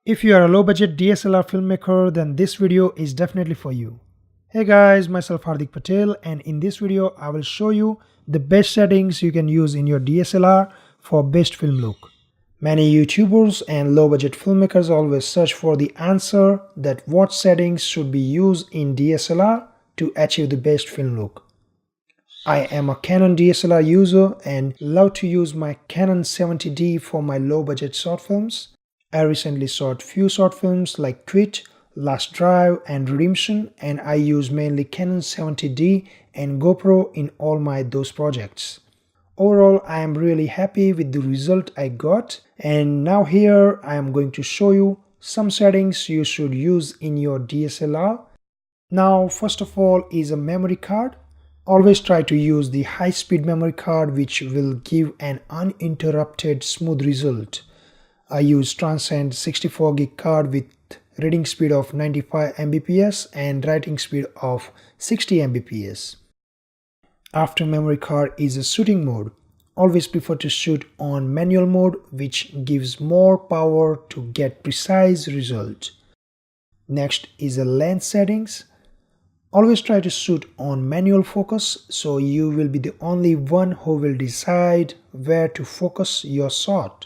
If you are a low-budget DSLR filmmaker, then this video is definitely for you. Hey guys, myself Hardik Patel, and in this video I will show you the best settings you can use in your DSLR for best film look. Many YouTubers and low-budget filmmakers always search for the answer that what settings should be used in DSLR to achieve the best film look. I am a Canon DSLR user and love to use my Canon 70D for my low-budget short films. I recently shot few short films like Quit, Last Drive and Redemption, and I use mainly Canon 70D and GoPro in all those projects. Overall, I am really happy with the result I got, and now here I am going to show you some settings you should use in your DSLR. Now first of all is a memory card. Always try to use the high-speed memory card which will give an uninterrupted smooth result. I use Transcend 64GB card with reading speed of 95 Mbps and writing speed of 60 Mbps. After memory card is a shooting mode. Always prefer to shoot on manual mode, which gives more power to get precise result. Next is a lens settings. Always try to shoot on manual focus, so you will be the only one who will decide where to focus your shot.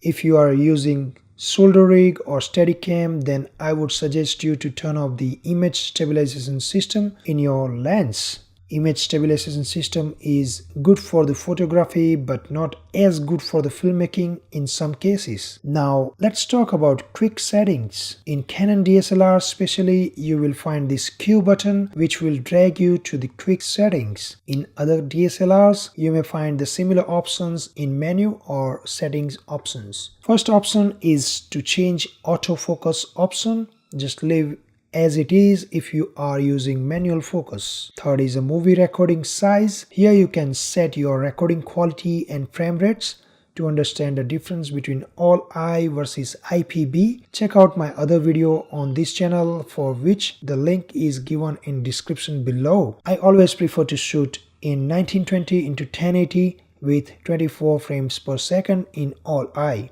If you are using shoulder rig or Steadicam, then I would suggest you to turn off the image stabilization system in your lens. Image stabilization system is good for the photography but not as good for the filmmaking in some cases. Now let's talk about quick settings. In Canon DSLR especially, you will find this Q button which will drag you to the quick settings. In other DSLRs, you may find the similar options in menu or settings options. First option is to change autofocus option. Just leave as it is if you are using manual focus. Third is a movie recording size. Here you can set your recording quality and frame rates. To understand the difference between All-I versus IPB, check out my other video on this channel, for which the link is given in description below. I always prefer to shoot in 1920x1080 with 24 frames per second in All-I.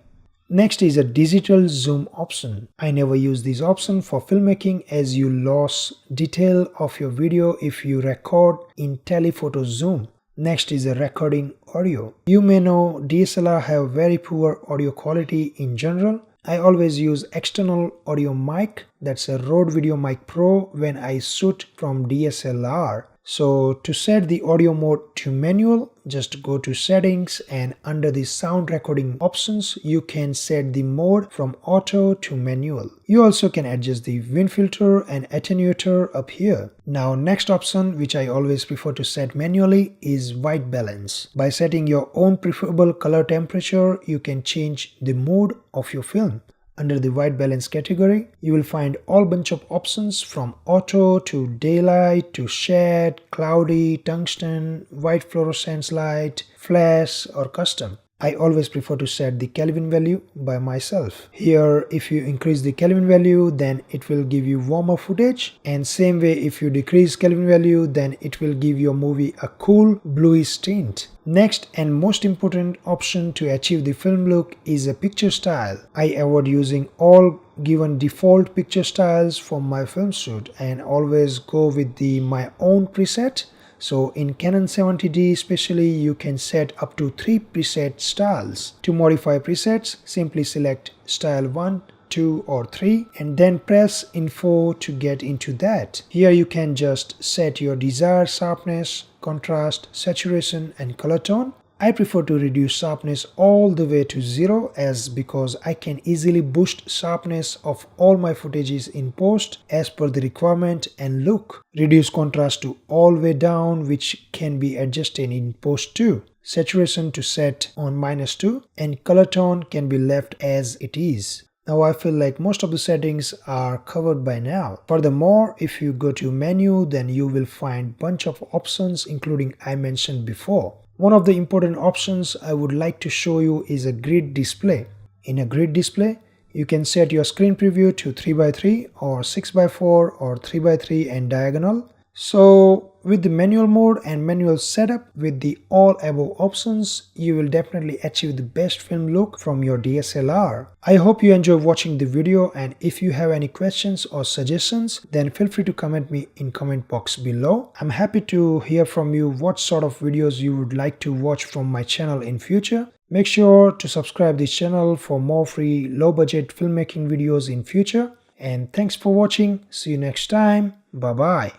Next is a digital zoom option. I never use this option for filmmaking as you lose detail of your video if you record in telephoto zoom. Next is a recording audio. You may know DSLR have very poor audio quality in general. I always use external audio mic, that's a Rode VideoMic Pro, when I shoot from DSLR. So to set the audio mode to manual, just go to settings and under the sound recording options, you can set the mode from auto to manual. You also can adjust the wind filter and attenuator up here. Now next option, which I always prefer to set manually, is white balance. By setting your own preferable color temperature, you can change the mood of your film. Under the white balance category, you will find all bunch of options from auto to daylight to shade, cloudy, tungsten, white fluorescence light, flash or custom. I always prefer to set the Kelvin value by myself. Here, if you increase the Kelvin value, then it will give you warmer footage, and same way if you decrease Kelvin value, then it will give your movie a cool bluish tint. Next and most important option to achieve the film look is a picture style. I avoid using all given default picture styles for my film shoot and always go with my own preset. So in Canon 70D especially, you can set up to 3 preset styles. To modify presets, simply select style 1, 2 or 3 and then press info to get into that. Here you can just set your desired sharpness, contrast, saturation and color tone. I prefer to reduce sharpness all the way to 0 because I can easily boost sharpness of all my footages in post as per the requirement and look. Reduce contrast to all way down, which can be adjusted in post too. Saturation to set on -2 and color tone can be left as it is. Now I feel like most of the settings are covered by now. Furthermore, if you go to menu, then you will find bunch of options including I mentioned before. One of the important options I would like to show you is a grid display. In a grid display, you can set your screen preview to 3x3 or 6x4 or 3x3 and diagonal. So With the manual mode and manual setup with the all above options, you will definitely achieve the best film look from your DSLR. I hope you enjoyed watching the video, and if you have any questions or suggestions, then feel free to comment me in comment box below. I'm happy to hear from you what sort of videos you would like to watch from my channel in future. Make sure to subscribe this channel for more free low budget filmmaking videos in future. And thanks for watching. See you next time. Bye bye.